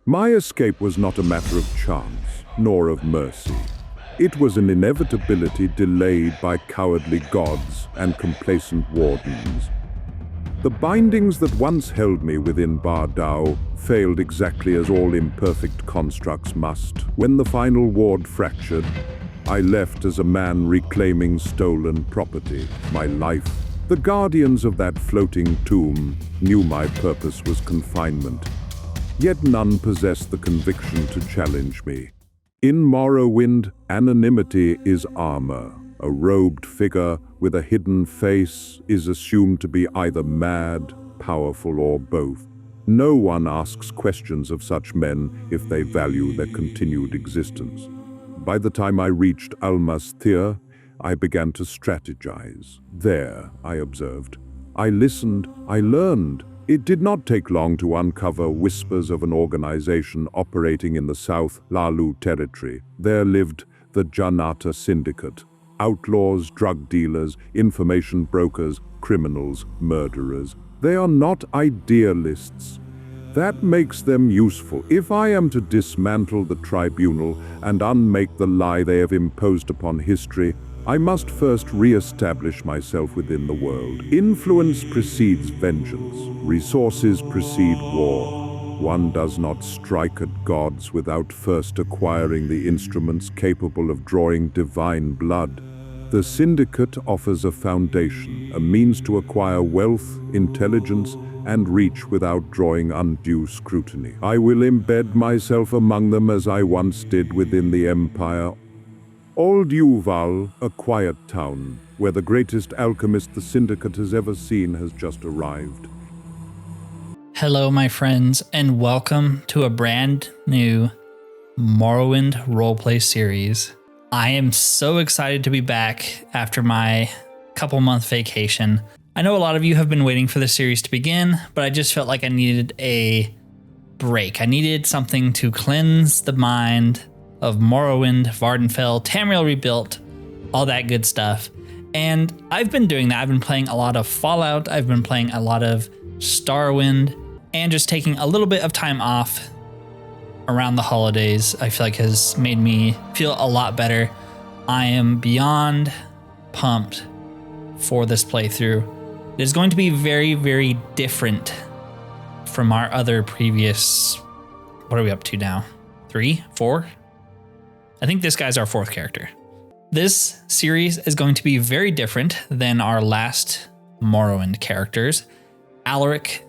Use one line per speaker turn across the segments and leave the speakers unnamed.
My escape was not a matter of chance, nor of mercy. It was an inevitability delayed by cowardly gods and complacent wardens. The bindings that once held me within Bardau failed exactly as all imperfect constructs must. When the final ward fractured, I left as a man reclaiming stolen property, my life. The guardians of that floating tomb knew my purpose was confinement, yet none possessed the conviction to challenge me. In Morrowind, anonymity is armor. A robed figure with a hidden face is assumed to be either mad, powerful, or both. No one asks questions of such men if they value their continued existence. By the time I reached Almastir, I began to strategize. There, I observed. I listened, I learned. It did not take long to uncover whispers of an organization operating in the South Lalu territory. There lived the Janata Syndicate. Outlaws, drug dealers, information brokers, criminals, murderers. They are not idealists. That makes them useful. If I am to dismantle the tribunal and unmake the lie they have imposed upon history, I must first re-establish myself within the world. Influence precedes vengeance. Resources precede war. One does not strike at gods without first acquiring the instruments capable of drawing divine blood. The Syndicate offers a foundation, a means to acquire wealth, intelligence, and reach without drawing undue scrutiny. I will embed myself among them as I once did within the Empire. Old Yuval, a quiet town, where the greatest alchemist the Syndicate has ever seen, has just arrived.
Hello, my friends, and welcome to a brand new Morrowind roleplay series. I am so excited to be back after my couple-month vacation. I know a lot of you have been waiting for the series to begin, but I just felt like I needed a break. I needed something to cleanse the mind of Morrowind, Vvardenfell, Tamriel Rebuilt, all that good stuff. And I've been doing that. I've been playing a lot of Fallout. I've been playing a lot of Starwind, and just taking a little bit of time off around the holidays, I feel like has made me feel a lot better. I am beyond pumped for this playthrough. It is going to be very, very different from our other previous, what are we up to now? 3, 4? I think this guy's our 4th character. This series is going to be very different than our last Morrowind characters. Alaric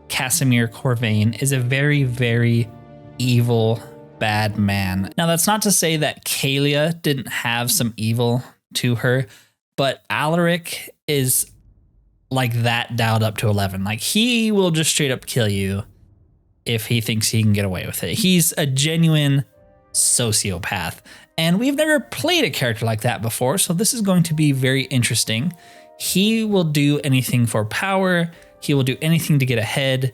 Casimir Corvane is a very, very evil, bad man. Now, that's not to say that Kalia didn't have some evil to her, but Alaric is like that dialed up to 11. Like, he will just straight up kill you if he thinks he can get away with it. He's a genuine sociopath, and we've never played a character like that before, so this is going to be very interesting. He will do anything for power. He will do anything to get ahead.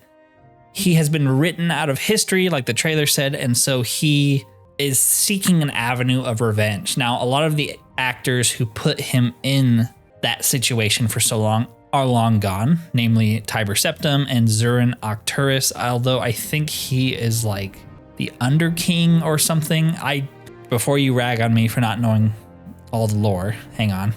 He has been written out of history, like the trailer said, and so he is seeking an avenue of revenge. Now, a lot of the actors who put him in that situation for so long are long gone, namely Tiber Septim and Zurin Arcturus, although I think he is like the Underking or something. Before you rag on me for not knowing all the lore, hang on.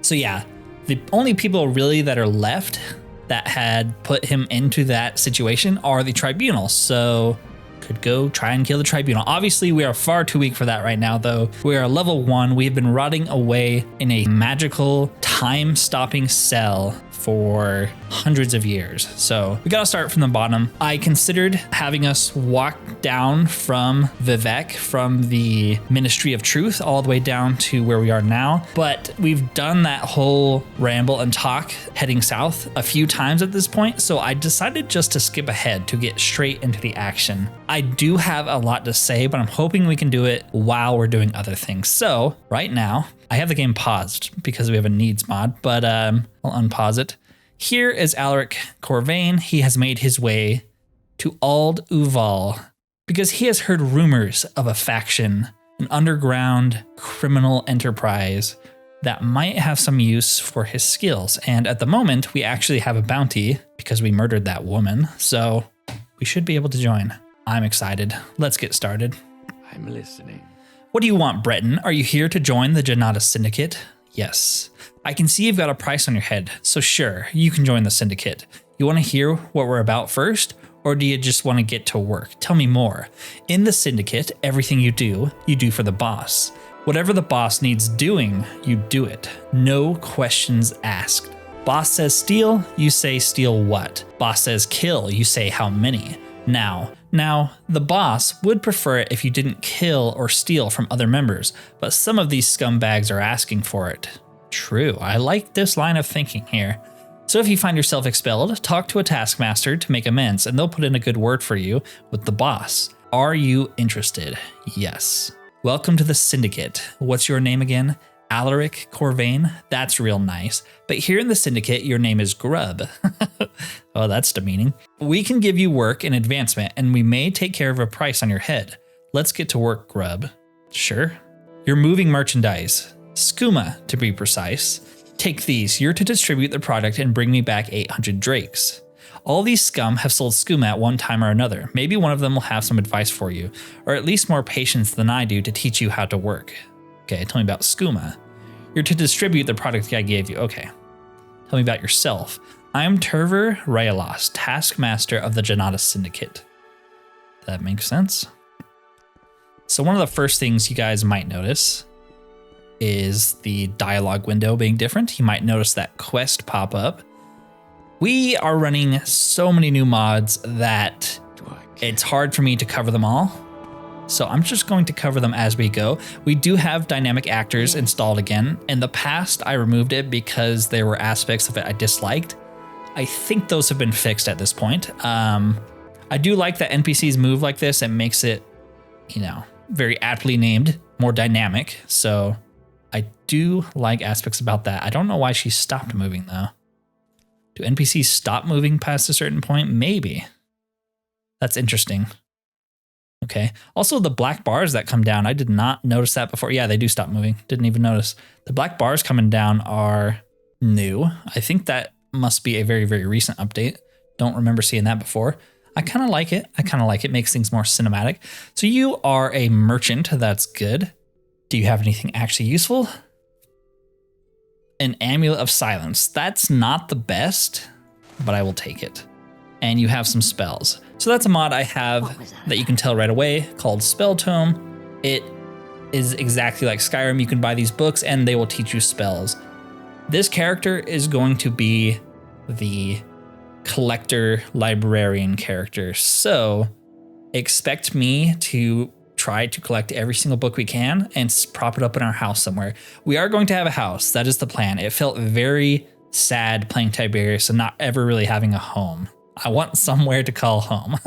So yeah, the only people really that are left that had put him into that situation are the Tribunal, so could go try and kill the Tribunal. Obviously, we are far too weak for that right now, though. We are level 1. We have been rotting away in a magical, time-stopping cell for hundreds of years. So we gotta start from the bottom. I considered having us walk down from Vivek, from the Ministry of Truth, all the way down to where we are now. But we've done that whole ramble and talk heading south a few times at this point. So I decided just to skip ahead to get straight into the action. I do have a lot to say, but I'm hoping we can do it while we're doing other things. So right now, I have the game paused because we have a needs mod, but I'll unpause it. Here is Alaric Corvane. He has made his way to Ald Uval because he has heard rumors of a faction, an underground criminal enterprise that might have some use for his skills. And at the moment, we actually have a bounty because we murdered that woman, so we should be able to join. I'm excited. Let's get started.
I'm listening.
What do you want, Breton? Are you here to join the Janata Syndicate? Yes. I can see you've got a price on your head, so sure, you can join the Syndicate. You want to hear what we're about first? Or do you just want to get to work? Tell me more. In the Syndicate, everything you do for the boss. Whatever the boss needs doing, you do it. No questions asked. Boss says steal, you say steal what? Boss says kill, you say how many? Now, the boss would prefer it if you didn't kill or steal from other members, but some of these scumbags are asking for it. True, I like this line of thinking here. So if you find yourself expelled, talk to a taskmaster to make amends, and they'll put in a good word for you with the boss. Are you interested? Yes. Welcome to the Syndicate. What's your name again? Alaric Corvane? That's real nice. But here in the Syndicate, your name is Grub. Oh, that's demeaning. We can give you work and advancement, and we may take care of a price on your head. Let's get to work, Grub. Sure. You're moving merchandise. Skooma, to be precise. Take these. You're to distribute the product and bring me back 800 drakes. All these scum have sold skooma at one time or another. Maybe one of them will have some advice for you, or at least more patience than I do to teach you how to work. Okay, tell me about skooma. You're to distribute the product I gave you. Okay. Tell me about yourself. I'm Terver Raelos, Taskmaster of the Janata Syndicate. That makes sense. So one of the first things you guys might notice is the dialogue window being different. You might notice that quest pop up. We are running so many new mods that it's hard for me to cover them all. So I'm just going to cover them as we go. We do have dynamic actors installed again. In the past, I removed it because there were aspects of it I disliked. I think those have been fixed at this point. I do like that NPCs move like this. It makes it, very aptly named, more dynamic. So I do like aspects about that. I don't know why she stopped moving though. Do NPCs stop moving past a certain point? Maybe. That's interesting. Okay. Also, the black bars that come down, I did not notice that before. Yeah, they do stop moving. Didn't even notice. The black bars coming down are new. I think that must be a very, very recent update. Don't remember seeing that before. I kind of like it. Makes things more cinematic. So you are a merchant. That's good. Do you have anything actually useful? An amulet of silence. That's not the best, but I will take it. And you have some spells. So that's a mod I have that you can tell right away called Spell Tome. It is exactly like Skyrim. You can buy these books and they will teach you spells. This character is going to be the collector librarian character. So expect me to try to collect every single book we can and prop it up in our house somewhere. We are going to have a house. That is the plan. It felt very sad playing Tiberius and not ever really having a home. I want somewhere to call home.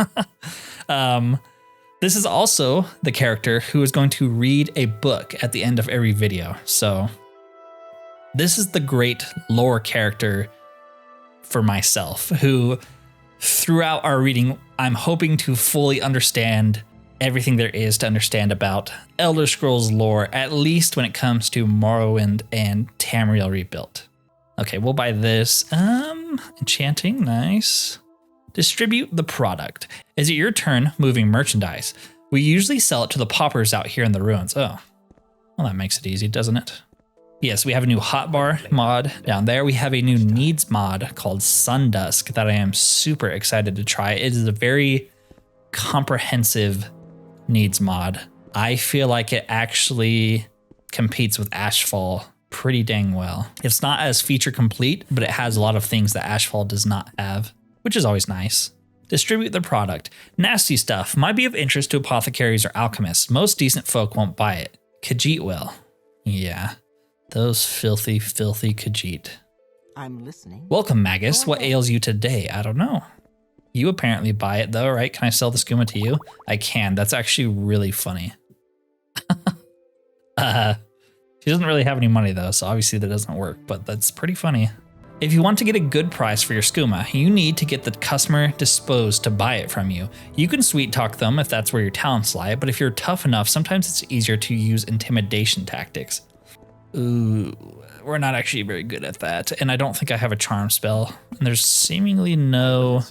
This is also the character who is going to read a book at the end of every video. So this is the great lore character for myself, who throughout our reading, I'm hoping to fully understand everything there is to understand about Elder Scrolls lore, at least when it comes to Morrowind and Tamriel Rebuilt. Okay, we'll buy this. Enchanting, nice. Distribute the product. Is it your turn moving merchandise? We usually sell it to the paupers out here in the ruins. Oh, well, that makes it easy, doesn't it? Yes, we have a new hotbar mod down there. We have a new needs mod called Sundusk that I am super excited to try. It is a very comprehensive needs mod. I feel like it actually competes with Ashfall pretty dang well. It's not as feature complete, but it has a lot of things that Ashfall does not have, which is always nice. Distribute the product. Nasty stuff might be of interest to apothecaries or alchemists. Most decent folk won't buy it. Khajiit will. Yeah, those filthy, filthy Khajiit.
I'm listening.
Welcome, Magus. What ails you today? I don't know. You apparently buy it though, right? Can I sell the skooma to you? I can. That's actually really funny. She doesn't really have any money though, so obviously that doesn't work, but that's pretty funny. If you want to get a good price for your skooma, you need to get the customer disposed to buy it from you. You can sweet talk them if that's where your talents lie, but if you're tough enough, sometimes it's easier to use intimidation tactics. Ooh, we're not actually very good at that, and I don't think I have a charm spell, and there's seemingly no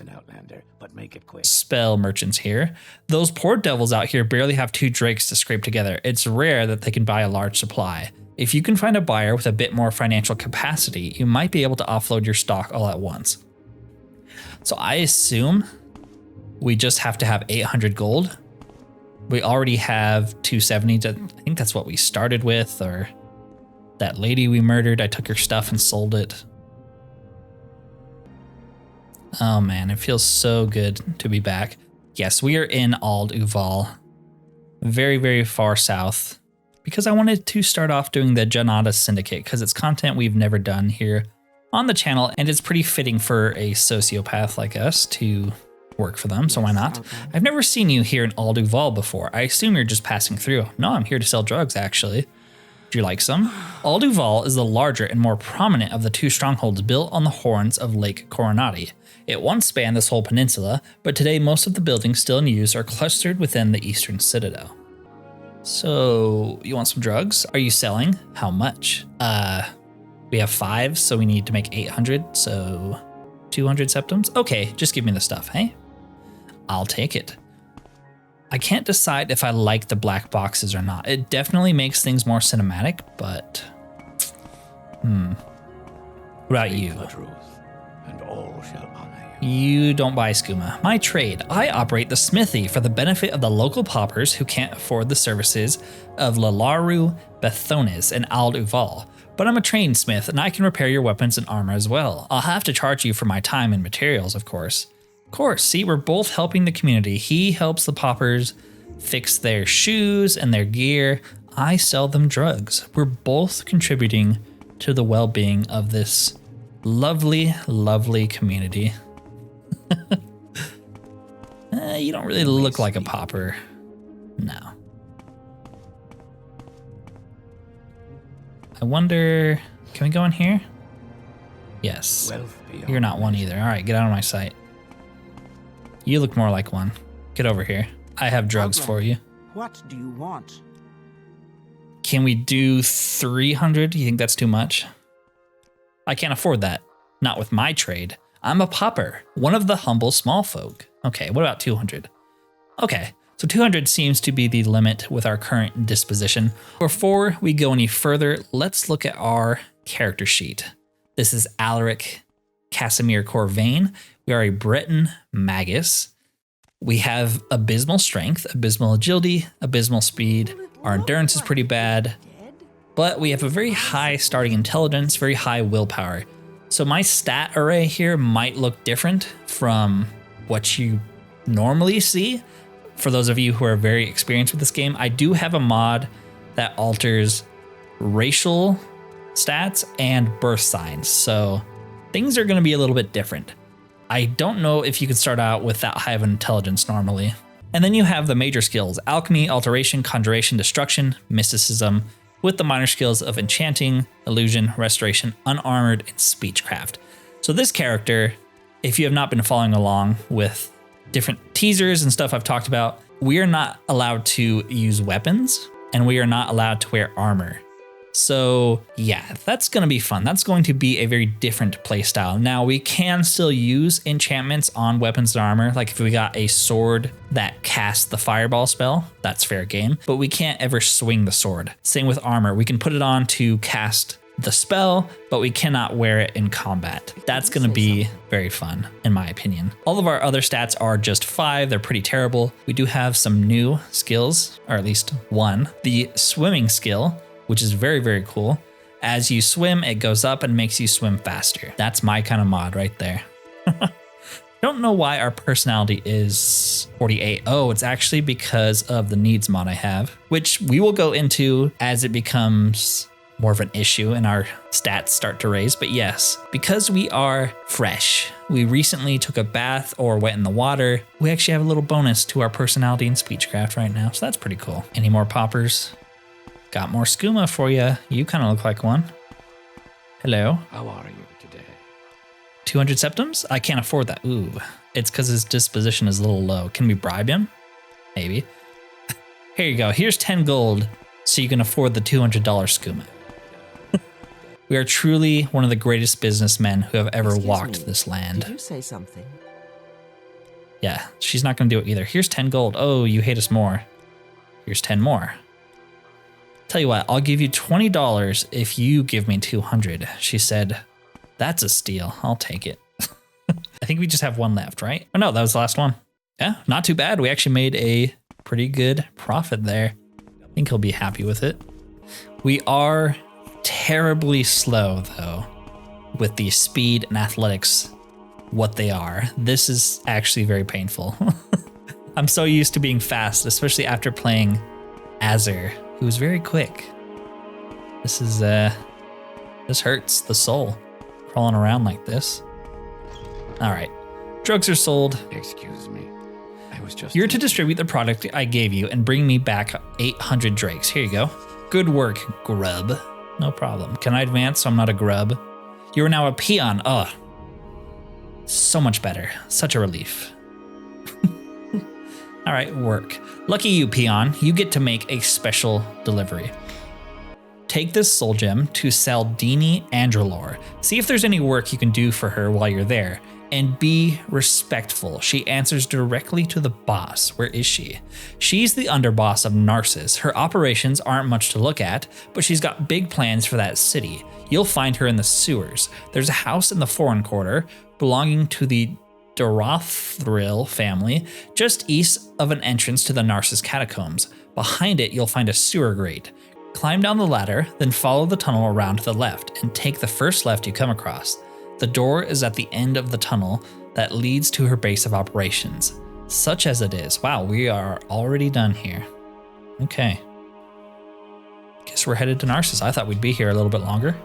but make it quick.
spell merchants here. Those poor devils out here barely have 2 drakes to scrape together. It's rare that they can buy a large supply. If you can find a buyer with a bit more financial capacity, you might be able to offload your stock all at once. So I assume we just have to have 800 gold. We already have 270. I think that's what we started with, or that lady we murdered. I took her stuff and sold it. Oh man, it feels so good to be back. Yes, we are in Ald Uval, very, very far south, because I wanted to start off doing the Janata Syndicate because it's content we've never done here on the channel, and it's pretty fitting for a sociopath like us to work for them, so why not? Okay. I've never seen you here in Ald Uval before. I assume you're just passing through. No, I'm here to sell drugs, actually. Do you like some? Ald Uval is the larger and more prominent of the 2 strongholds built on the horns of Lake Coronati. It once spanned this whole peninsula, but today most of the buildings still in use are clustered within the eastern citadel. So, you want some drugs? Are you selling? How much? We have 5, so we need to make 800, so 200 septums? Okay, just give me the stuff, hey? I'll take it. I can't decide if I like the black boxes or not. It definitely makes things more cinematic, but... What about you?
And all shall honor you.
You don't buy skooma. My trade. I operate the smithy for the benefit of the local paupers who can't afford the services of Lalaru Bethonis and Ald Uval. But I'm a trained smith, and I can repair your weapons and armor as well. I'll have to charge you for my time and materials, of course. Of course, see, we're both helping the community. He helps the paupers fix their shoes and their gear. I sell them drugs. We're both contributing to the well-being of this lovely, lovely community. You don't really look like a pauper. No. I wonder, can we go in here? Yes. You're not one either. All right, get out of my sight. You look more like one. Get over here. I have drugs for you.
What do you want?
Can we do 300? You think that's too much? I can't afford that. Not with my trade. I'm a pauper, one of the humble small folk. Okay, what about 200? Okay, so 200 seems to be the limit with our current disposition. Before we go any further, let's look at our character sheet. This is Alaric Casimir Corvane. We are a Breton magus. We have abysmal strength, abysmal agility, abysmal speed. Our endurance is pretty bad, but we have a very high starting intelligence, very high willpower. So my stat array here might look different from what you normally see. For those of you who are very experienced with this game, I do have a mod that alters racial stats and birth signs. So things are going to be a little bit different. I don't know if you can start out with that high of an intelligence normally. And then you have the major skills: alchemy, alteration, conjuration, destruction, mysticism, with the minor skills of enchanting, illusion, restoration, unarmored, and speechcraft. So this character, if you have not been following along with different teasers and stuff I've talked about, we are not allowed to use weapons and we are not allowed to wear armor. So yeah, that's going to be fun. That's going to be a very different playstyle. Now we can still use enchantments on weapons and armor. Like if we got a sword that casts the fireball spell, that's fair game, but we can't ever swing the sword. Same with armor. We can put it on to cast the spell, but we cannot wear it in combat. That's going to be very fun, in my opinion. All of our other stats are just 5. They're pretty terrible. We do have some new skills, or at least one. The swimming skill, which is very, very cool. As you swim, it goes up and makes you swim faster. That's my kind of mod right there. Don't know why our personality is 48. Oh, it's actually because of the needs mod I have, which we will go into as it becomes more of an issue and our stats start to raise. But yes, because we are fresh, we recently took a bath or went in the water, we actually have a little bonus to our personality and speechcraft right now. So that's pretty cool. Any more poppers? Got more skooma for you. You kind of look like one. Hello.
How are you today?
200 septums? I can't afford that. Ooh, it's because his disposition is a little low. Can we bribe him? Maybe. Here you go. Here's 10 gold so you can afford the $200 skooma. We are truly one of the greatest businessmen who have ever walked this land.
Did you say something?
Yeah, she's not going to do it either. Here's 10 gold. Oh, you hate us more. Here's 10 more. Tell you what, I'll give you $20 if you give me 200. She said, that's a steal. I'll take it. I think we just have one left, right? Oh no, that was the last one. Yeah, not too bad. We actually made a pretty good profit there. I think he'll be happy with it. We are terribly slow though with the speed and athletics, what they are. This is actually very painful. I'm so used to being fast, especially after playing Azur, who's very quick. This is, this hurts the soul, crawling around like this. All right, drugs are sold.
Excuse me. I was just...
You're to distribute the product I gave you and bring me back 800 drakes. Here you go. Good work, grub. No problem. Can I advance so I'm not a grub? You are now a peon. Ugh. So much better. Such a relief. All right, work. Lucky you, peon. You get to make a special delivery. Take this soul gem to Saldini Andralor. See if there's any work you can do for her while you're there. And be respectful. She answers directly to the boss. Where is she? She's the underboss of Narsis. Her operations aren't much to look at, but she's got big plans for that city. You'll find her in the sewers. There's a house in the foreign quarter belonging to the Dorothril family, just east of an entrance to the Narsis catacombs. Behind it, you'll find a sewer grate. Climb down the ladder, then follow the tunnel around to the left and take the first left you come across. The door is at the end of the tunnel that leads to her base of operations. Such as it is. Wow, we are already done here. Okay. Guess we're headed to Narsis. I thought we'd be here a little bit longer.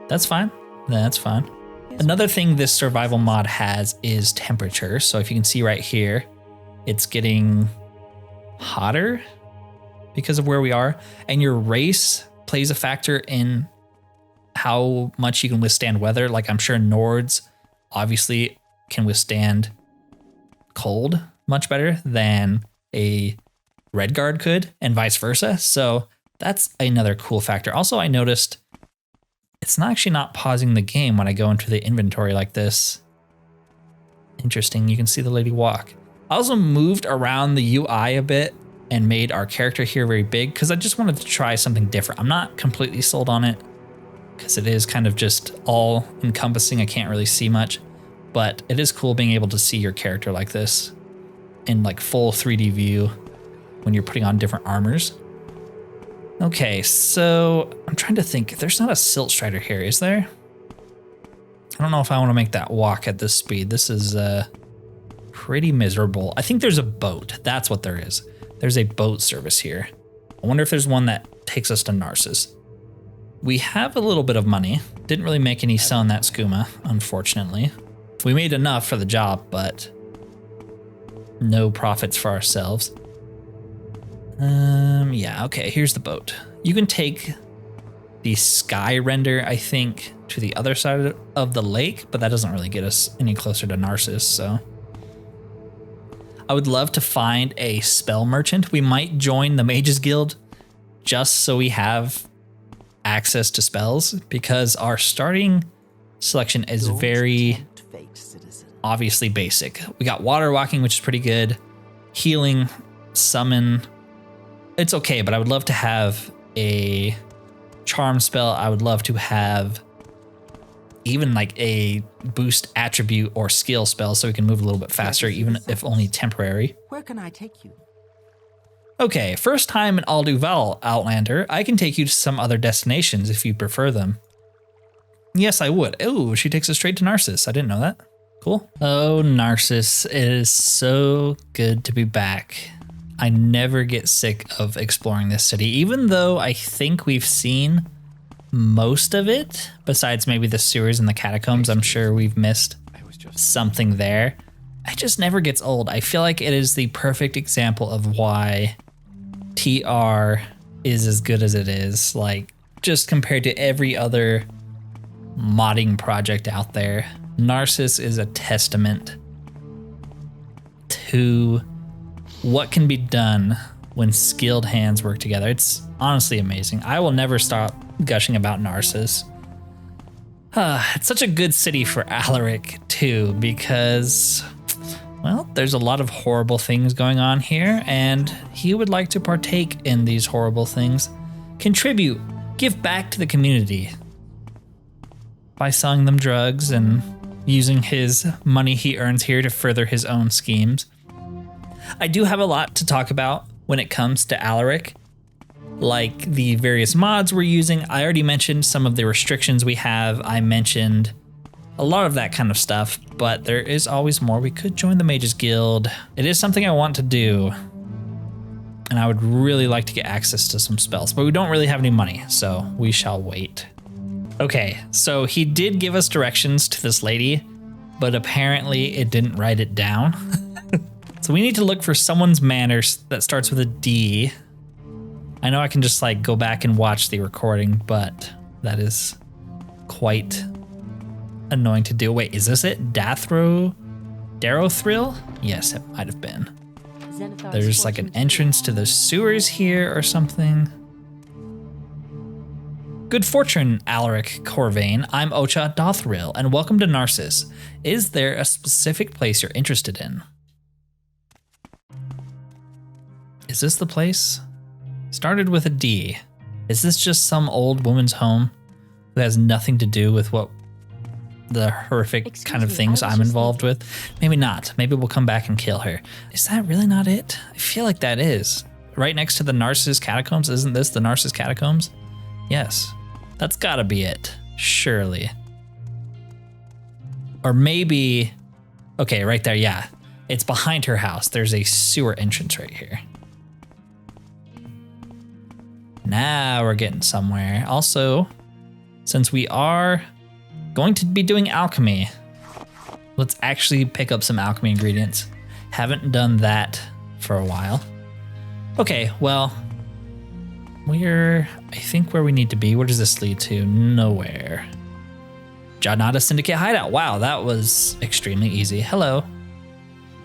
That's fine. That's fine. Another thing this survival mod has is temperature. So if you can see right here, it's getting hotter because of where we are. And your race plays a factor in how much you can withstand weather. Like I'm sure Nords obviously can withstand cold much better than a Redguard could, and vice versa. So that's another cool factor. Also, I noticed it's not pausing the game when I go into the inventory like this. Interesting, you can see the lady walk. I also moved around the UI a bit and made our character here very big because I just wanted to try something different. I'm not completely sold on it because it is kind of just all encompassing. I can't really see much, but it is cool being able to see your character like this in like full 3D view when you're putting on different armors. Okay, so I'm trying to think. There's not a silt strider here, is there? I don't know if I want to make that walk at this speed. This is pretty miserable. I think there's a boat. That's what there is. There's a boat service here. I wonder if there's one that takes us to Narsis. We have a little bit of money. Didn't really make any selling that skooma, unfortunately. We made enough for the job, but no profits for ourselves. Yeah, okay, here's the boat. You can take the sky render, I think, to the other side of the lake, but that doesn't really get us any closer to Narsis, so. I would love to find a spell merchant. We might join the Mages Guild just so we have access to spells, because our starting selection is very obviously basic. We got water walking, which is pretty good. Healing, summon. It's okay, but I would love to have a charm spell. I would love to have even like a boost attribute or skill spell so we can move a little bit faster, even if only temporary.
Where can I take you?
Okay, first time in Alduval, Outlander. I can take you to some other destinations if you prefer them. Yes, I would. Oh, she takes us straight to Narsis. I didn't know that. Cool. Oh, Narsis. It is so good to be back. I never get sick of exploring this city, even though I think we've seen most of it, besides maybe the sewers and the catacombs. I'm sure we've missed something there. It just never gets old. I feel like it is the perfect example of why TR is as good as it is, like just compared to every other modding project out there. Narsis is a testament to what can be done when skilled hands work together. It's honestly amazing. I will never stop gushing about Narsis. It's such a good city for Alaric too, because Well, there's a lot of horrible things going on here, and he would like to partake in these horrible things. Contribute, give back to the community by selling them drugs and using his money he earns here to further his own schemes. I do have a lot to talk about when it comes to Alaric, like the various mods we're using. I already mentioned some of the restrictions we have. I mentioned a lot of that kind of stuff, but there is always more. We could join the Mages Guild. It is something I want to do, and I would really like to get access to some spells, but we don't really have any money, so we shall wait. Okay, so he did give us directions to this lady, but apparently it didn't write it down. So we need to look for someone's manor that starts with a D. I know I can just like go back and watch the recording, but that is quite annoying to do. Wait, is this it? Darothrill? Yes, it might have been. There's like an entrance to the sewers here or something. Good fortune, Alaric Corvane. I'm Ocha Dothril, and welcome to Narsis. Is there a specific place you're interested in? Is this the place? Started with a D. Is this just some old woman's home who has nothing to do with what the horrific kind of things I'm involved with? Maybe not. Maybe we'll come back and kill her. Is that really not it? I feel like that is. Right next to the Narsis Catacombs. Isn't this the Narsis Catacombs? Yes. That's gotta be it. Surely. Or maybe... Okay, right there, yeah. It's behind her house. There's a sewer entrance right here. Now we're getting somewhere. Also, since we are going to be doing alchemy, let's actually pick up some alchemy ingredients. Haven't done that for a while. Okay, well, we're, I think, where we need to be. Where does this lead to? Nowhere. Janata Syndicate Hideout. Wow, that was extremely easy. Hello.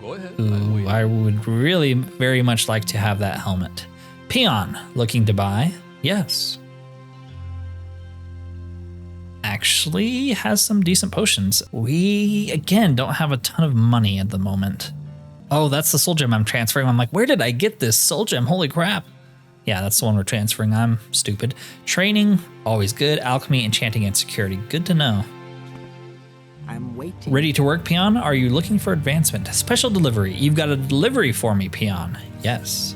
Go ahead.
Ooh, I would really very much like to have that helmet. Peon, looking to buy? Yes. Actually has some decent potions. We, again, don't have a ton of money at the moment. Oh, that's the soul gem I'm transferring. I'm like, where did I get this soul gem? Holy crap. Yeah, that's the one we're transferring. I'm stupid. Training, always good. Alchemy, enchanting, and security. Good to know.
I'm waiting.
Ready to work, Peon? Are you looking for advancement? Special delivery. You've got a delivery for me, Peon. Yes.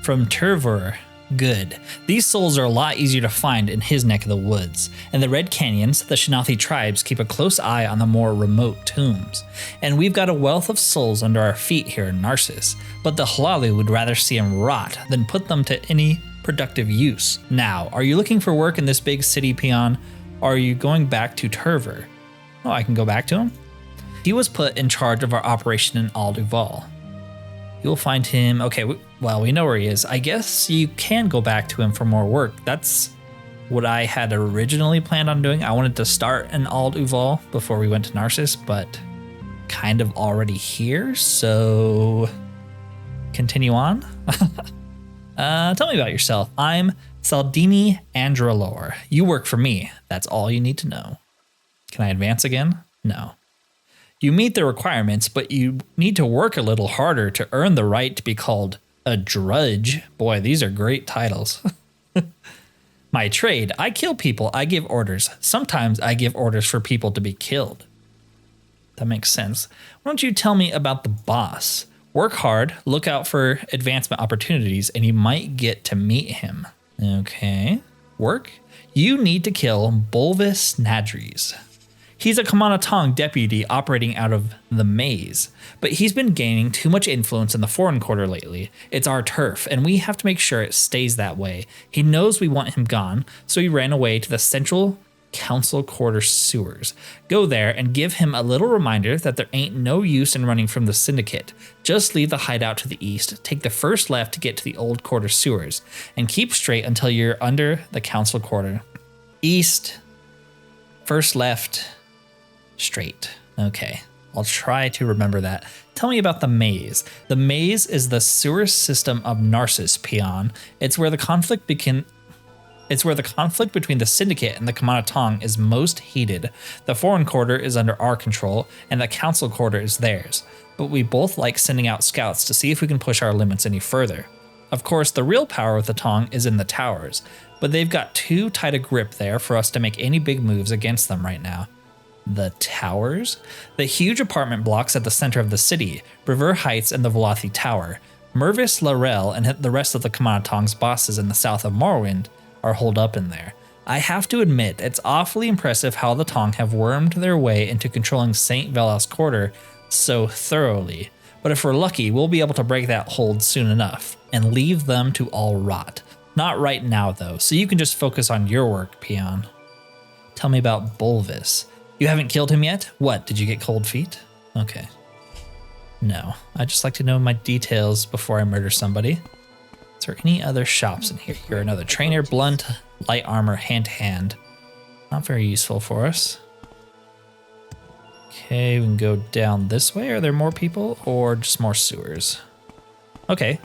From Tervor. Good. These souls are a lot easier to find in his neck of the woods. In the Red Canyons, the Shinathi tribes keep a close eye on the more remote tombs. And we've got a wealth of souls under our feet here in Narsis, but the Hlali would rather see them rot than put them to any productive use. Now, are you looking for work in this big city, Peon? Or are you going back to Tervor? Oh, I can go back to him? He was put in charge of our operation in Alduval. You'll find him. Okay, well, we know where he is. I guess you can go back to him for more work. That's what I had originally planned on doing. I wanted to start in Alduval before we went to Narsis, but kind of already here, so continue on. Tell me about yourself. I'm Saldini Andralor. You work for me. That's all you need to know. Can I advance again? No. You meet the requirements, but you need to work a little harder to earn the right to be called a drudge. Boy, these are great titles. My trade, I kill people, I give orders. Sometimes I give orders for people to be killed. That makes sense. Why don't you tell me about the boss? Work hard, look out for advancement opportunities, and you might get to meet him. Okay. Work? You need to kill Bolvis Nadries. He's a Kamanatong deputy operating out of the maze, but he's been gaining too much influence in the foreign quarter lately. It's our turf, and we have to make sure it stays that way. He knows we want him gone, so he ran away to the central council quarter sewers. Go there and give him a little reminder that there ain't no use in running from the syndicate. Just leave the hideout to the east, take the first left to get to the old quarter sewers, and keep straight until you're under the council quarter. East, first left, straight. Okay, I'll try to remember that. Tell me about the maze. The maze is the sewer system of Narsis, Peon. It's where the conflict between the Syndicate and the Kamanatong is most heated. The foreign quarter is under our control, and the council quarter is theirs. but we both like sending out scouts to see if we can push our limits any further. Of course, the real power with the Tong is in the towers, but they've got too tight a grip there for us to make any big moves against them right now. The towers? The huge apartment blocks at the center of the city, Brever Heights and the Velothi Tower. Mervis, Larel, and the rest of the Kamana Tong's bosses in the south of Morrowind are holed up in there. I have to admit, it's awfully impressive how the Tong have wormed their way into controlling St. Velos Quarter so thoroughly. But if we're lucky, we'll be able to break that hold soon enough and leave them to all rot. Not right now though, so you can just focus on your work, peon. Tell me about Bolvis. You haven't killed him yet? What, did you get cold feet? Okay. No, I just like to know my details before I murder somebody. Is there any other shops in here? You're another trainer, blunt, light armor, hand to hand. Not very useful for us. Okay, we can go down this way. Are there more people or just more sewers? Okay.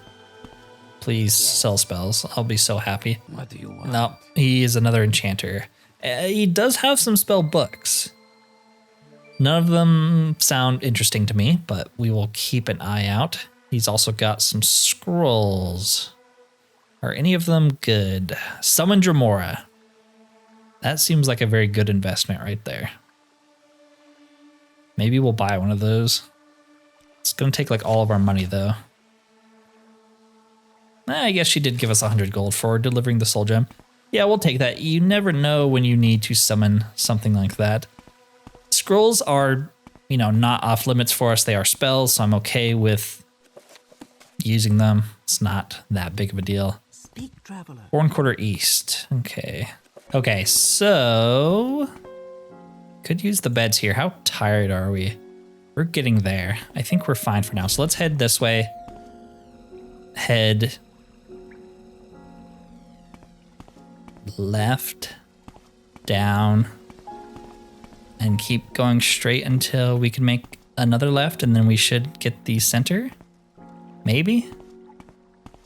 Please sell spells. I'll be so happy.
What do you want?
No, he is another enchanter. He does have some spell books. None of them sound interesting to me, but we will keep an eye out. He's also got some scrolls. Are any of them good? Summon Dremora. That seems like a very good investment right there. Maybe we'll buy one of those. It's going to take like all of our money though. I guess she did give us 100 gold for delivering the soul gem. Yeah, we'll take that. You never know when you need to summon something like that. Scrolls are, you know, not off limits for us. They are spells, so I'm okay with using them. It's not that big of a deal.
Speak, traveler.
Foreign Quarter East. Okay. Okay, so could use the beds here. How tired are we? We're getting there. I think we're fine for now. So let's head this way. Head left, down, and keep going straight until we can make another left, and then we should get the center. Maybe?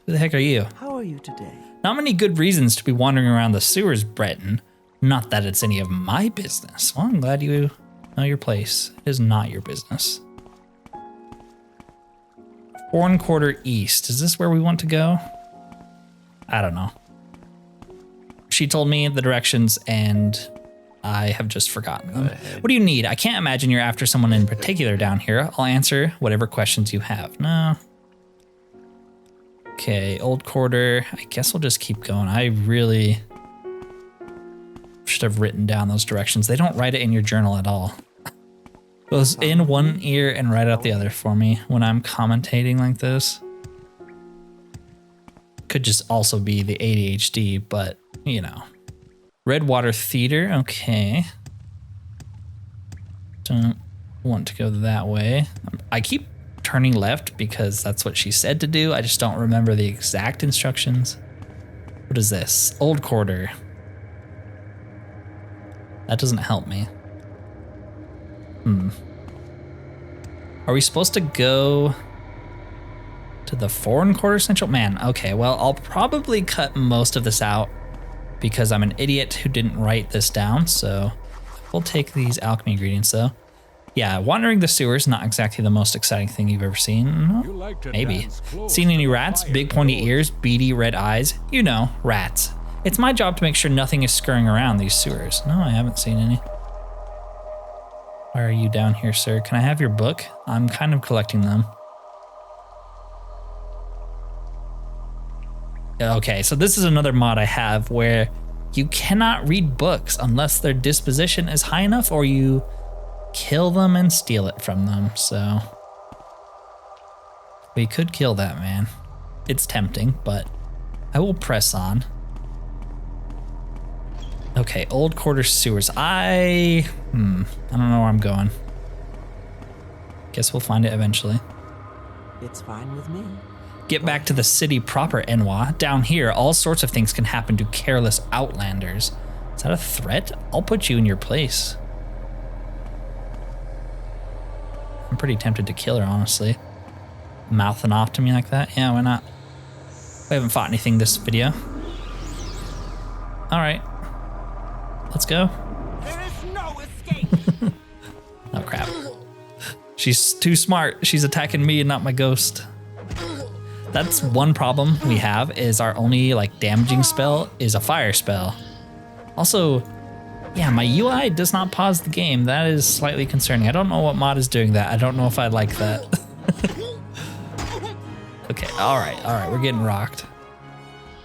Who the heck are you?
How are you today?
Not many good reasons to be wandering around the sewers, Breton. Not that it's any of my business. Well, I'm glad you know your place. It is not your business. Foreign Quarter East. Is this where we want to go? I don't know. She told me the directions and I have just forgotten them. What do you need? I can't imagine you're after someone in particular down here. I'll answer whatever questions you have. No. Okay, Old Quarter. I guess we'll just keep going. I really should have written down those directions. They don't write it in your journal at all. Goes in one ear and right out the other for me when I'm commentating like this. Could just also be the ADHD, but you know. Redwater Theater, okay. Don't want to go that way. I keep turning left because that's what she said to do. I just don't remember the exact instructions. What is this? Old Quarter. That doesn't help me. Are we supposed to go to the Foreign Quarter Central? Man, okay, well, I'll probably cut most of this out because I'm an idiot who didn't write this down, so we'll take these alchemy ingredients though. Yeah, wandering the sewers, not exactly the most exciting thing you've ever seen. Maybe. Seen any rats? Big pointy ears, beady red eyes? You know, rats. It's my job to make sure nothing is scurrying around these sewers. No, I haven't seen any. Why are you down here, sir? Can I have your book? I'm kind of collecting them. Okay, so this is another mod I have where you cannot read books unless their disposition is high enough or you kill them and steal it from them, so we could kill that man. It's tempting, but I will press on. Okay, Old Quarter Sewers. I don't know where I'm going. Guess we'll find it eventually.
It's fine with me.
Get back to the city proper, Enwa. Down here, all sorts of things can happen to careless outlanders. Is that a threat? I'll put you in your place. I'm pretty tempted to kill her, honestly. Mouthing off to me like that? Yeah, why not? We haven't fought anything this video. All right. Let's go.
There is no escape.
Oh, crap. She's too smart. She's attacking me and not my ghost. That's one problem we have, is our only like damaging spell is a fire spell. Also, yeah, my UI does not pause the game. That is slightly concerning. I don't know what mod is doing that. I don't know if I like that. Okay, all right, we're getting rocked.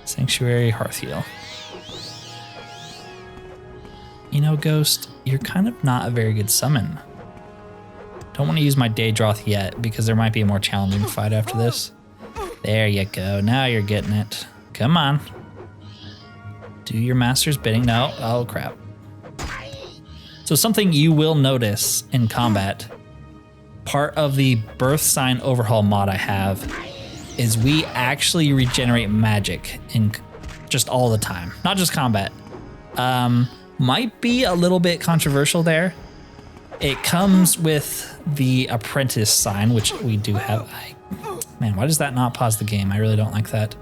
Sanctuary, Hearth Heal. You know, Ghost, you're kind of not a very good summon. Don't want to use my Daedroth yet because there might be a more challenging fight after this. There you go. Now you're getting it. Come on. Do your master's bidding. No. Oh, crap. So something you will notice in combat, part of the birth sign overhaul mod I have is we actually regenerate magic in just all the time, not just combat. Might be a little bit controversial there. It comes with the apprentice sign, which we do have. Man, why does that not pause the game? I really don't like that.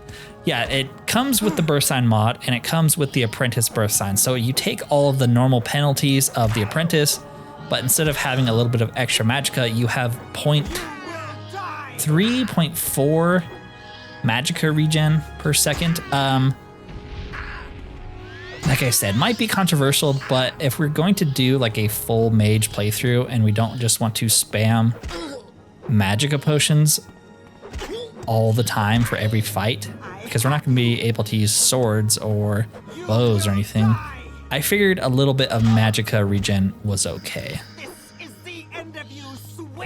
Yeah, it comes with the birth sign mod and it comes with the apprentice birth sign. So you take all of the normal penalties of the apprentice, but instead of having a little bit of extra magicka, you have 0.3, 0.4 magicka regen per second. Like I said, might be controversial, but if we're going to do like a full mage playthrough and we don't just want to spam magicka potions all the time for every fight, because we're not going to be able to use swords or bows or anything, I figured a little bit of magicka regen was okay.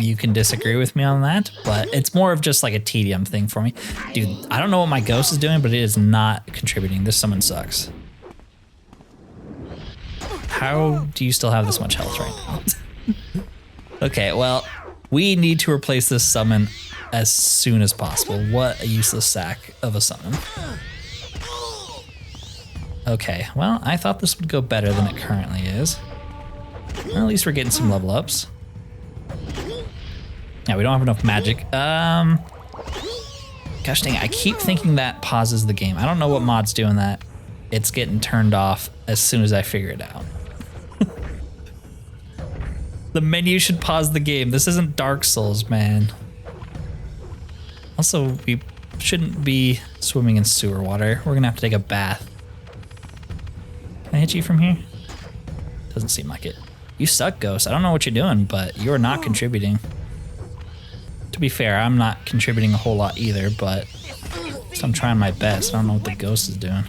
You can disagree with me on that, but it's more of just like a tedium thing for me. Dude, I don't know what my ghost is doing, but it is not contributing. This summon sucks. How do you still have this much health right now? Okay, well, we need to replace this summon as soon as possible. What a useless sack of a summon. Okay, well, I thought this would go better than it currently is. Well, at least we're getting some level ups. Yeah, we don't have enough magic. Gosh dang it, I keep thinking that pauses the game. I don't know what mod's doing that. It's getting turned off as soon as I figure it out. The menu should pause the game. This isn't Dark Souls, man. Also, we shouldn't be swimming in sewer water. We're gonna have to take a bath. Can I hit you from here? Doesn't seem like it. You suck, Ghost. I don't know what you're doing, but you're not contributing. To be fair, I'm not contributing a whole lot either, but I'm trying my best. I don't know what the Ghost is doing.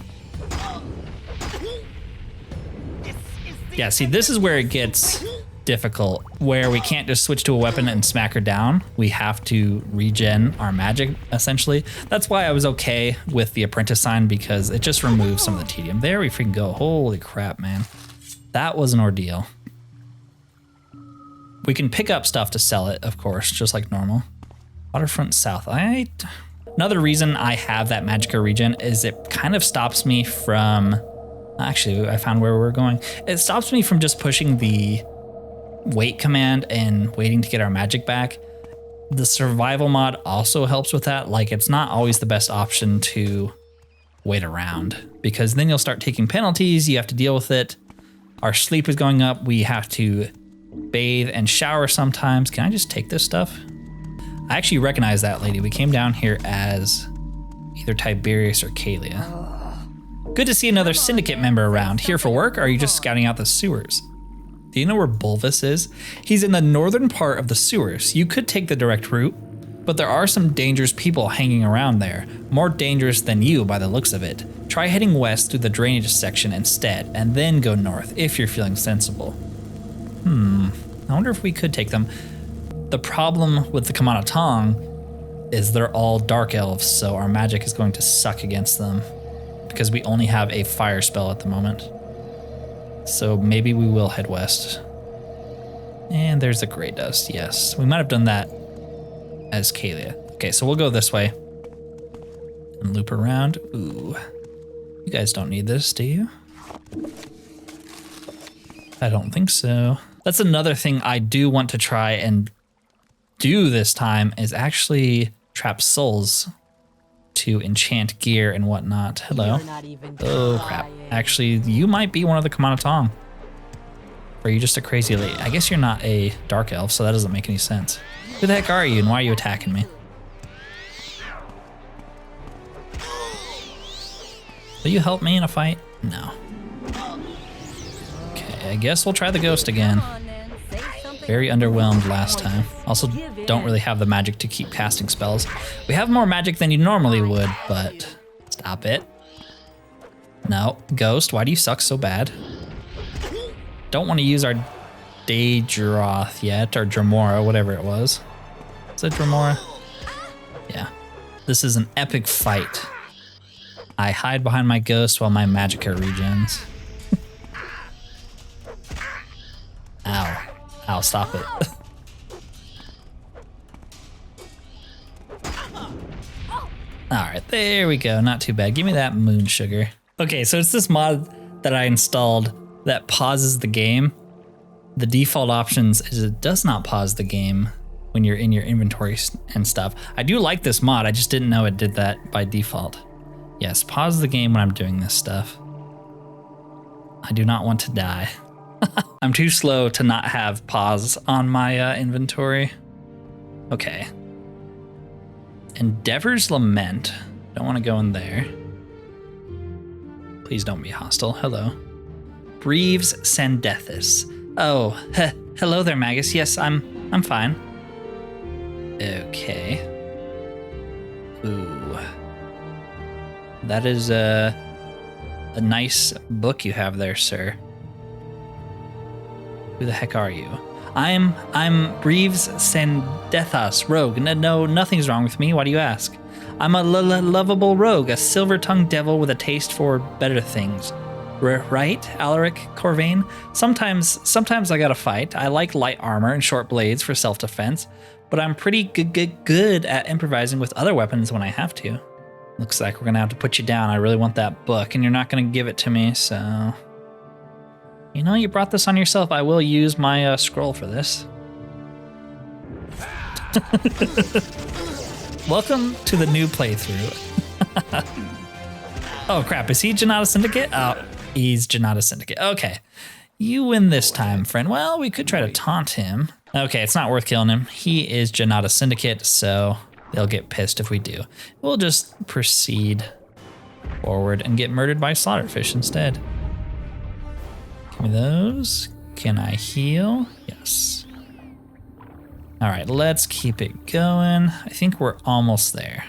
Yeah, see, this is where it gets difficult, where we can't just switch to a weapon and smack her down. We have to regen our magic, essentially. That's why I was okay with the apprentice sign, because it just removes some of the tedium. There we freaking go. Holy crap, man. That was an ordeal. We can pick up stuff to sell it, of course, just like normal. Waterfront South. Another reason I have that magicka regen is it kind of stops me from... Actually, I found where we're going. It stops me from just pushing the wait command and waiting to get our magic back. The survival mod also helps with that. Like, it's not always the best option to wait around, because then you'll start taking penalties. You have to deal with it. Our sleep is going up. We have to bathe and shower sometimes. Can I just take this stuff? I actually recognize that lady. We came down here as either Tiberius or Kalia. Good to see another syndicate member around. Here for work, or are you just scouting out the sewers? Do you know where Bulvis is? He's in the northern part of the sewers. You could take the direct route, but there are some dangerous people hanging around there. More dangerous than you by the looks of it. Try heading west through the drainage section instead, and then go north if you're feeling sensible. I wonder if we could take them. The problem with the Kamana Tong is they're all dark elves, so our magic is going to suck against them, because we only have a fire spell at the moment. So maybe we will head west. And there's the gray dust, yes. We might have done that as Kalia. Okay, so we'll go this way and loop around. Ooh, you guys don't need this, do you? I don't think so. That's another thing I do want to try and do this time, is actually trap souls to enchant gear and whatnot. Hello. Oh crap. Actually, you might be one of the Kamana Tong. Or are you just a crazy lady? I guess you're not a dark elf, so that doesn't make any sense. Who the heck are you and why are you attacking me? Will you help me in a fight? No. Okay, I guess we'll try the ghost again. Very underwhelmed last time. Also, don't really have the magic to keep casting spells. We have more magic than you normally would, but stop it. No, ghost, why do you suck so bad? Don't want to use our Daedroth yet, or Dremora, whatever it was. Is it Dremora? Yeah. This is an epic fight. I hide behind my ghost while my magicka regens. Ow. Ow, stop it. Alright, there we go. Not too bad. Give me that moon sugar. Okay, so it's this mod that I installed that pauses the game. The default options is it does not pause the game when you're in your inventory and stuff. I do like this mod. I just didn't know it did that by default. Yes, pause the game when I'm doing this stuff. I do not want to die. I'm too slow to not have pause on my inventory. Okay. Endeavor's Lament. Don't want to go in there. Please don't be hostile. Hello. Breves Sandethis. Oh, hello there, Magus. Yes, I'm fine. Okay. Ooh. That is a nice book you have there, sir. Who the heck are you? I'm Breves Sandethas, rogue. No, nothing's wrong with me. Why do you ask? I'm a lovable rogue, a silver-tongued devil with a taste for better things. Right, Alaric Corvane? Sometimes I gotta fight. I like light armor and short blades for self-defense, but I'm pretty good at improvising with other weapons when I have to. Looks like we're gonna have to put you down. I really want that book, and you're not gonna give it to me, so... You know, you brought this on yourself. I will use my scroll for this. Welcome to the new playthrough. Oh crap, is he Janata Syndicate? Oh, he's Janata Syndicate. Okay. You win this time, friend. Well, we could try to taunt him. Okay, it's not worth killing him. He is Janata Syndicate, so they'll get pissed if we do. We'll just proceed forward and get murdered by Slaughterfish instead. Give me those. Can I heal? Yes. All right, let's keep it going. I think we're almost there.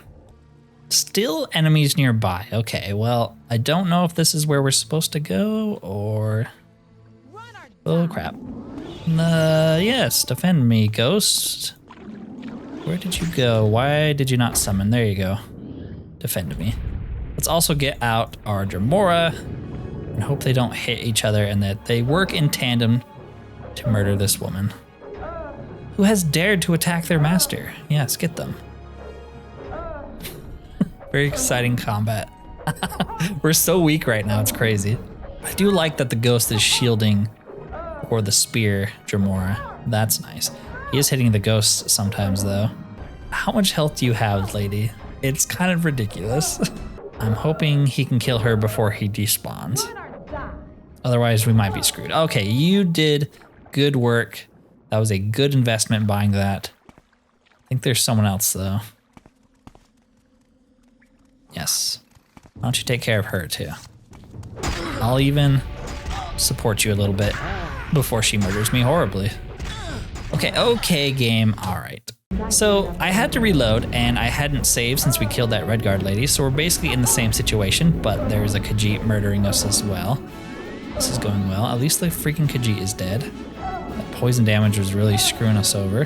Still enemies nearby. Okay, well, I don't know if this is where we're supposed to go or... Oh, crap. Yes, defend me, ghost. Where did you go? Why did you not summon? There you go. Defend me. Let's also get out our Dremora and hope they don't hit each other and that they work in tandem to murder this woman. Who has dared to attack their master? Yes, get them. Very exciting combat. We're so weak right now, it's crazy. I do like that the ghost is shielding or the spear Dremora. That's nice. He is hitting the ghost sometimes though. How much health do you have, lady? It's kind of ridiculous. I'm hoping he can kill her before he despawns. Otherwise we might be screwed. Okay, you did good work. That was a good investment buying that. I think there's someone else though. Yes. Why don't you take care of her too? I'll even support you a little bit before she murders me horribly. Okay, game, all right. So I had to reload and I hadn't saved since we killed that Redguard lady, so we're basically in the same situation, but there's a Khajiit murdering us as well. This is going well. At least the freaking Khajiit is dead. That poison damage was really screwing us over.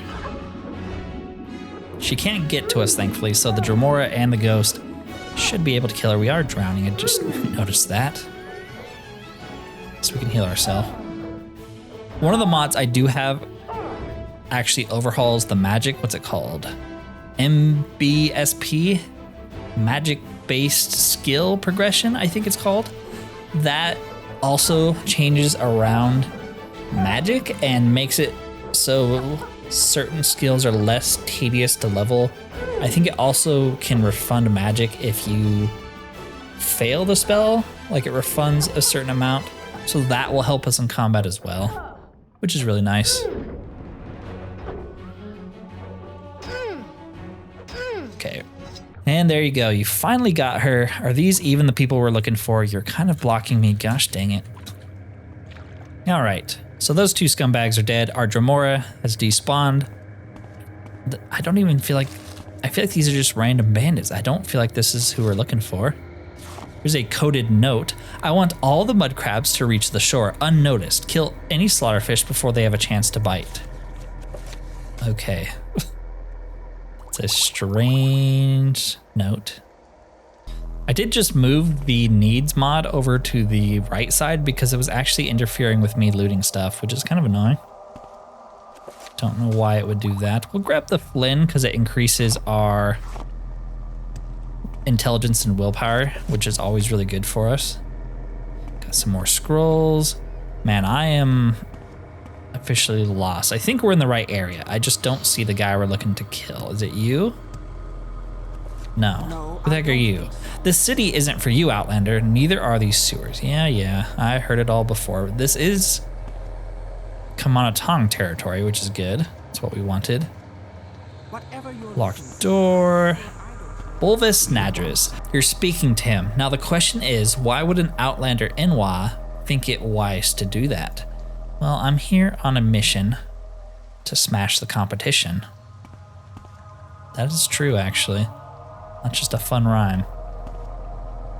She can't get to us, thankfully, so the Dremora and the ghost should be able to kill her. We are drowning, I just noticed that. So we can heal ourselves. One of the mods I do have actually overhauls the magic. What's it called? MBSP? Magic-based skill progression, I think it's called. That also changes around magic and makes it so certain skills are less tedious to level. I think it also can refund magic if you fail the spell, like it refunds a certain amount. So that will help us in combat as well. which is really nice. Okay. And there you go. You finally got her. Are these even the people we're looking for? You're kind of blocking me. Gosh dang it. All right. So those two scumbags are dead. Our Dremora has despawned. I don't even feel like... I feel like these are just random bandits. I don't feel like this is who we're looking for. Here's a coded note. I want all the mud crabs to reach the shore unnoticed. Kill any slaughterfish before they have a chance to bite. Okay. It's a strange note. I did just move the needs mod over to the right side because it was actually interfering with me looting stuff, which is kind of annoying. Don't know why it would do that. We'll grab the Flynn because it increases our intelligence and willpower, which is always really good for us. Got some more scrolls. Man, I am officially lost. I think we're in the right area. I just don't see the guy we're looking to kill. Is it you? No. Who the heck are you? This city isn't for you, Outlander. Neither are these sewers. Yeah. I heard it all before. This is Kamanatong territory, which is good. That's what we wanted. Locked door. Bulvis Nadris. You're speaking to him. Now the question is, why would an Outlander Inwa think it wise to do that? Well, I'm here on a mission to smash the competition. That is true, actually. Not just a fun rhyme.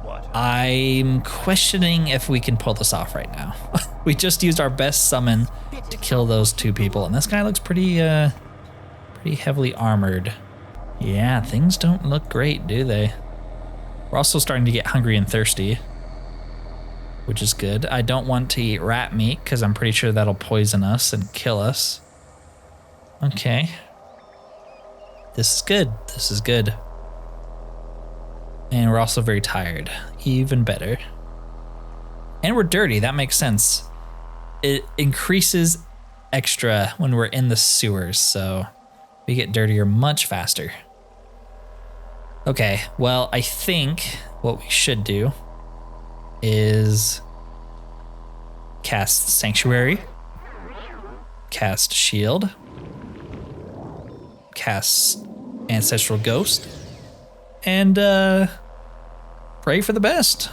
What?
I'm questioning if we can pull this off right now. We just used our best summon to kill those two people, and this guy looks pretty heavily armored. Yeah, things don't look great, do they? We're also starting to get hungry and thirsty, which is good. I don't want to eat rat meat because I'm pretty sure that'll poison us and kill us. Okay. This is good. This is good. And we're also very tired. Even better. And we're dirty. That makes sense. It increases extra when we're in the sewers, so we get dirtier much faster. Okay, well, I think what we should do is cast Sanctuary, cast Shield, cast Ancestral Ghost, and pray for the best.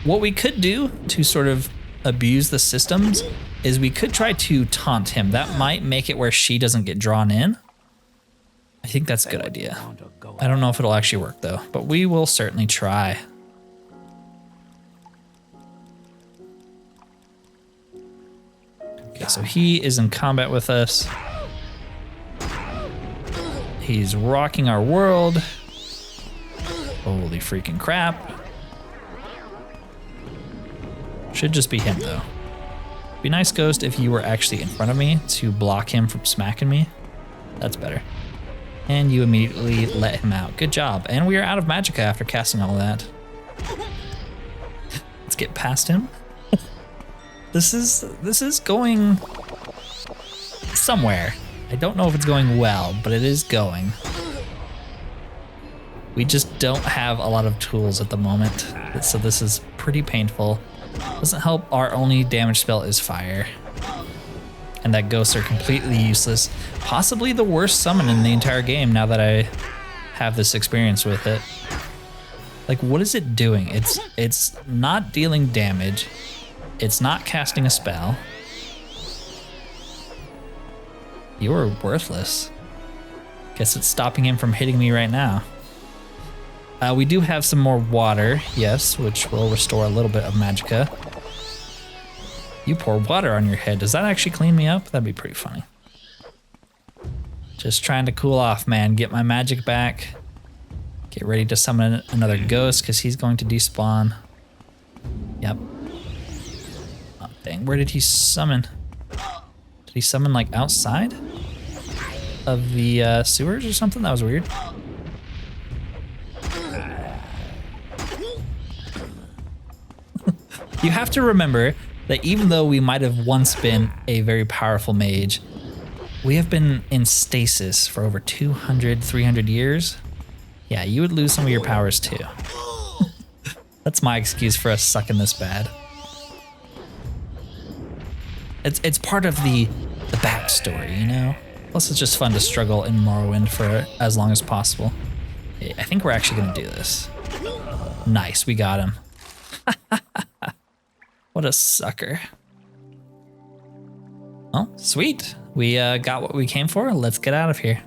What we could do to sort of abuse the systems is we could try to taunt him. That might make it where she doesn't get drawn in. I think that's a good idea. I don't know if it'll actually work though, but we will certainly try. Okay, so he is in combat with us. He's rocking our world. Holy freaking crap. Should just be him though. Be nice, Ghost, if you were actually in front of me to block him from smacking me. That's better. And you immediately let him out. Good job. And we are out of magicka after casting all of that. Let's get past him. This is going somewhere. I don't know if it's going well, but it is going. We just don't have a lot of tools at the moment, so this is pretty painful. Doesn't help our only damage spell is fire. And that ghosts are completely useless. Possibly the worst summon in the entire game now that I have this experience with it. Like, what is it doing? It's not dealing damage. It's not casting a spell. You're worthless. Guess it's stopping him from hitting me right now. We do have some more water, yes, which will restore a little bit of magicka. You pour water on your head. Does that actually clean me up? That'd be pretty funny. Just trying to cool off, man. Get my magic back. Get ready to summon another ghost because he's going to despawn. Yep. Oh, dang. Where did he summon? Did he summon like outside of the sewers or something? That was weird. You have to remember that even though we might have once been a very powerful mage, we have been in stasis for over 200, 300 years. Yeah, you would lose some of your powers too. That's my excuse for us sucking this bad. It's part of the backstory, you know? Plus, it's just fun to struggle in Morrowind for as long as possible. I think we're actually gonna do this. Nice, we got him. What a sucker. Oh, sweet. We got what we came for. Let's get out of here.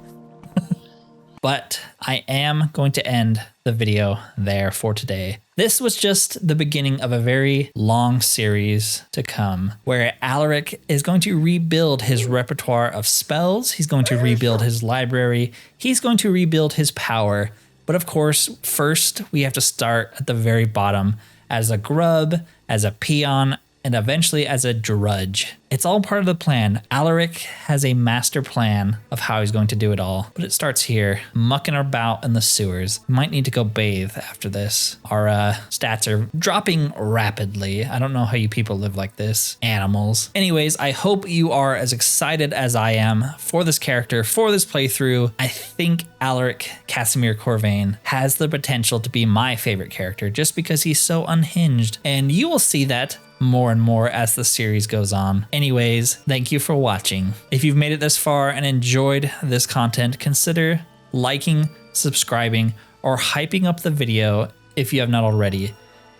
But I am going to end the video there for today. This was just the beginning of a very long series to come, where Alaric is going to rebuild his repertoire of spells. He's going to rebuild his library. He's going to rebuild his power. But of course, first we have to start at the very bottom as a grub, as a peon, and eventually as a drudge. It's all part of the plan. Alaric has a master plan of how he's going to do it all, but it starts here, mucking about in the sewers. Might need to go bathe after this. Our stats are dropping rapidly. I don't know how you people live like this, animals. Anyways, I hope you are as excited as I am for this character, for this playthrough. I think Alaric Casimir Corvane has the potential to be my favorite character just because he's so unhinged, and you will see that more and more as the series goes on. Anyways, thank you for watching. If you've made it this far and enjoyed this content, consider liking, subscribing, or hyping up the video if you have not already.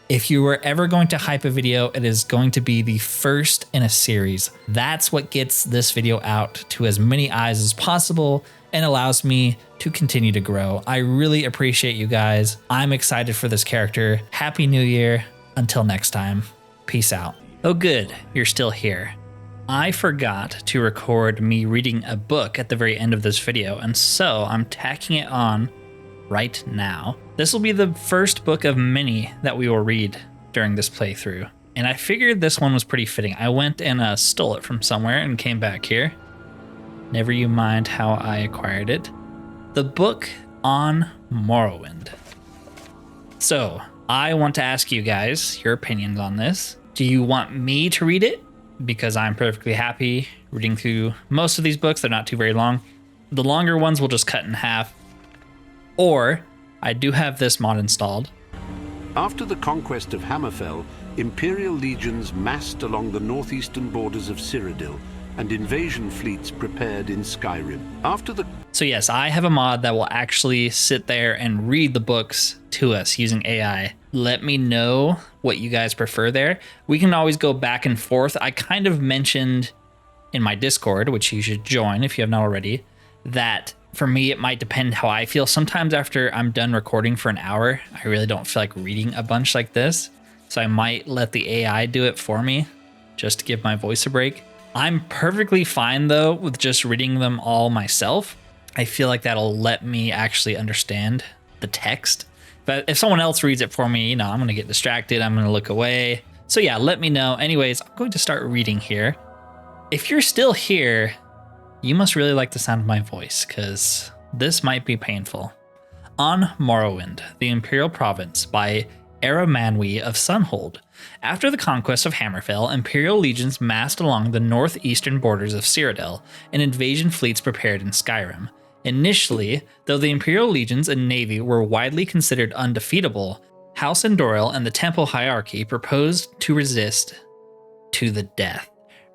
If you were ever going to hype a video, it is going to be the first in a series. That's what gets this video out to as many eyes as possible and allows me to continue to grow. I really appreciate you guys. I'm excited for this character. Happy New Year. Until next time. Peace out. Oh good, you're still here. I forgot to record me reading a book at the very end of this video, and so I'm tacking it on right now. This will be the first book of many that we will read during this playthrough, and I figured this one was pretty fitting. I went and stole it from somewhere and came back here. Never you mind how I acquired it. The book on Morrowind. So, I want to ask you guys your opinions on this. Do you want me to read it? Because I'm perfectly happy reading through most of these books. They're not too very long. The longer ones we'll just cut in half. Or I do have this mod installed.
After the conquest of Hammerfell, Imperial legions massed along the northeastern borders of Cyrodiil, and invasion fleets prepared in Skyrim.
So yes, I have a mod that will actually sit there and read the books to us using AI. Let me know what you guys prefer there. We can always go back and forth. I kind of mentioned in my Discord, which you should join if you have not already, that for me, it might depend how I feel. Sometimes after I'm done recording for an hour, I really don't feel like reading a bunch like this. So I might let the AI do it for me just to give my voice a break. I'm perfectly fine though with just reading them all myself. I feel like that'll let me actually understand the text. But if someone else reads it for me, you know, I'm gonna get distracted, I'm gonna look away. So yeah, let me know. Anyways, I'm going to start reading here. If you're still here, you must really like the sound of my voice, because this might be painful. On Morrowind, the Imperial Province by Aramanwi of Sunhold. After the conquest of Hammerfell, Imperial legions massed along the northeastern borders of Cyrodiil, and invasion fleets prepared in Skyrim. Initially, though the Imperial legions and navy were widely considered undefeatable, House Andoril and the Temple hierarchy proposed to resist to the death.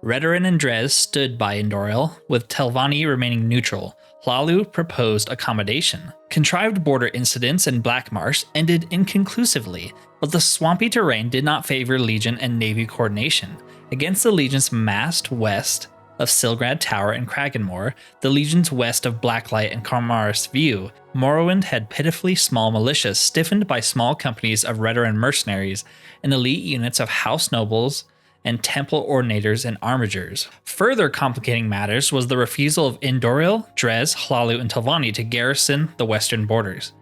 Redoran and Dres stood by Andoril, with Telvanni remaining neutral. Hlaalu proposed accommodation. Contrived border incidents in Blackmarsh ended inconclusively, but the swampy terrain did not favor Legion and Navy coordination. Against the Legions massed west of Silgrad Tower and Kraganmore, the Legions west of Blacklight and Karmaris View, Morrowind had pitifully small militias stiffened by small companies of Redoran mercenaries and elite units of House Nobles and Temple Ordinators and Armigers. Further complicating matters was the refusal of Andoril, Dres, Hlaalu, and Telvanni to garrison the western borders.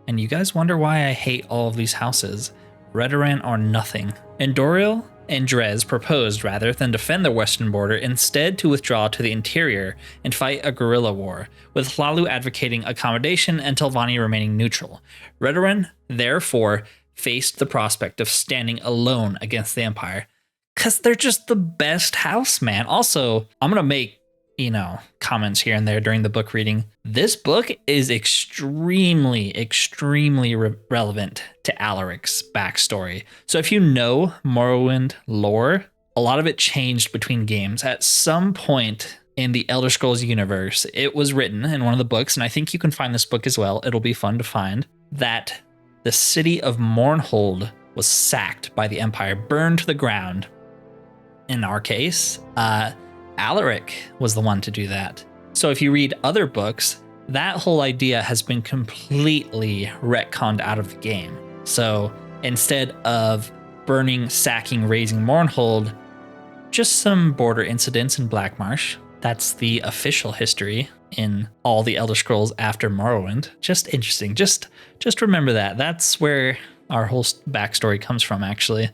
And you guys wonder why I hate all of these houses. Redoran or nothing. Andoril and Dres proposed, rather than defend the western border, instead to withdraw to the interior and fight a guerrilla war, with Hlaalu advocating accommodation and Telvanni remaining neutral. Redoran, therefore, faced the prospect of standing alone against the Empire. Because they're just the best house, man. Also, I'm going to make, comments here and there during the book reading. This book is extremely relevant to Alaric's backstory. So if you know Morrowind lore, a lot of it changed between games. At some point in the Elder Scrolls universe, it was written in one of the books, and I think you can find this book as well, it'll be fun to find, that the city of Mournhold was sacked by the Empire, burned to the ground. In our case, Alaric was the one to do that. So if you read other books, that whole idea has been completely retconned out of the game. So instead of burning, sacking, razing Mournhold, just some border incidents in Blackmarsh. That's the official history in all the Elder Scrolls after Morrowind. Just interesting. Just remember that. That's where our whole backstory comes from, actually.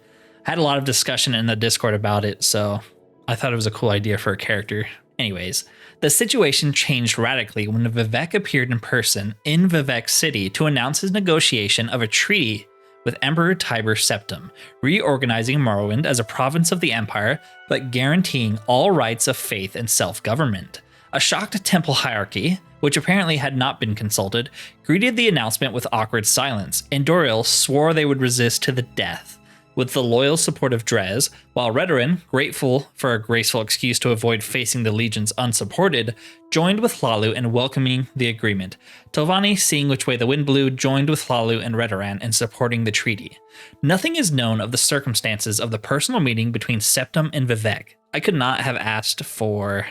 I had a lot of discussion in the Discord about it, so I thought it was a cool idea for a character. Anyways, the situation changed radically when Vivec appeared in person in Vivec City to announce his negotiation of a treaty with Emperor Tiber Septim, reorganizing Morrowind as a province of the Empire, but guaranteeing all rights of faith and self-government. A shocked temple hierarchy, which apparently had not been consulted, greeted the announcement with awkward silence, and Doriel swore they would resist to the death. With the loyal support of Drez, while Redoran, grateful for a graceful excuse to avoid facing the legions unsupported, joined with Hlaalu in welcoming the agreement. Telvanni, seeing which way the wind blew, joined with Hlaalu and Redoran in supporting the treaty. Nothing is known of the circumstances of the personal meeting between Septim and Vivec. I could not have asked for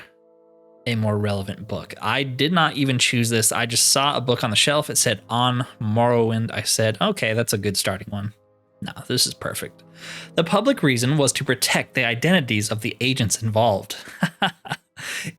a more relevant book. I did not even choose this. I just saw a book on the shelf. It said On Morrowind. I said, okay, that's a good starting one. No, this is perfect. The public reason was to protect the identities of the agents involved.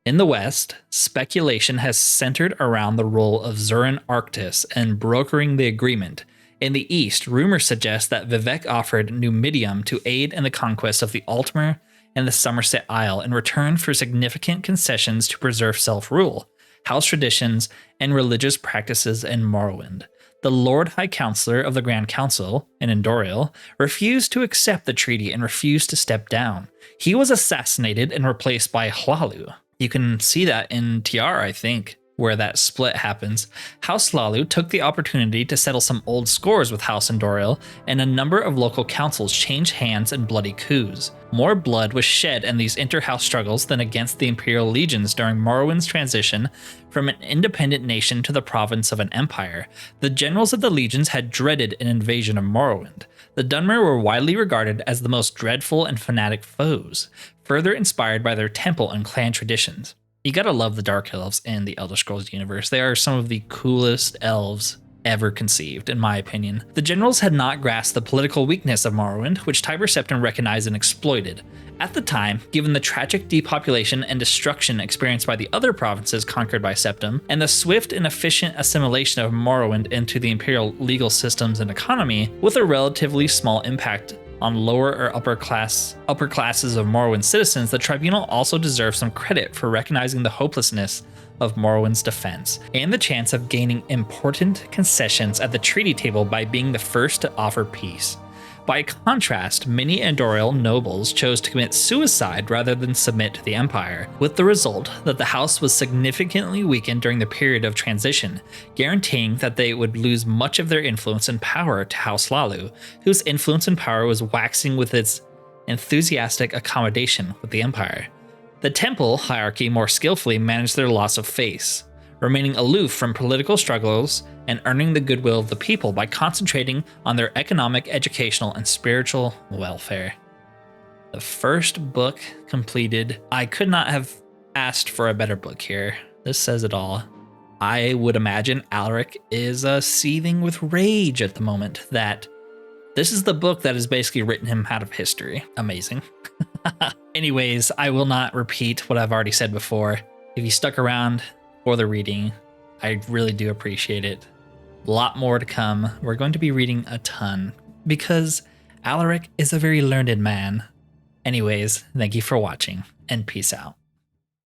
In the West, speculation has centered around the role of Zurin Arctis and brokering the agreement. In the East, rumors suggest that Vivec offered Numidium to aid in the conquest of the Altmer and the Somerset Isle in return for significant concessions to preserve self-rule, house traditions, and religious practices in Morrowind. The Lord High Counselor of the Grand Council, in Endoriel, refused to accept the treaty and refused to step down. He was assassinated and replaced by Hlaalu. You can see that in TR, I think, where that split happens. House Hlaalu took the opportunity to settle some old scores with House Endoriel, and a number of local councils changed hands in bloody coups. More blood was shed in these inter-house struggles than against the Imperial legions during Morrowind's transition from an independent nation to the province of an empire. The generals of the legions had dreaded an invasion of Morrowind. The Dunmer were widely regarded as the most dreadful and fanatic foes, further inspired by their temple and clan traditions. You gotta love the Dark Elves in the Elder Scrolls universe. They are some of the coolest elves ever conceived, in my opinion. The generals had not grasped the political weakness of Morrowind, which Tiber Septim recognized and exploited. At the time, given the tragic depopulation and destruction experienced by the other provinces conquered by Septim, and the swift and efficient assimilation of Morrowind into the Imperial legal systems and economy, with a relatively small impact on lower or upper classes of Morrowind citizens, the tribunal also deserves some credit for recognizing the hopelessness of Morrowind's defense, and the chance of gaining important concessions at the treaty table by being the first to offer peace. By contrast, many Endoriel nobles chose to commit suicide rather than submit to the Empire, with the result that the house was significantly weakened during the period of transition, guaranteeing that they would lose much of their influence and power to House Hlaalu, whose influence and power was waxing with its enthusiastic accommodation with the Empire. The Temple hierarchy more skillfully managed their loss of face, remaining aloof from political struggles and earning the goodwill of the people by concentrating on their economic, educational, and spiritual welfare. The first book completed. I could not have asked for a better book here. This says it all. I would imagine Alaric is seething with rage at the moment that this is the book that has basically written him out of history. Amazing. Anyways, I will not repeat what I've already said before. If you stuck around for the reading, I really do appreciate it. A lot more to come. We're going to be reading a ton because Alaric is a very learned man. Anyways, thank you for watching and peace out.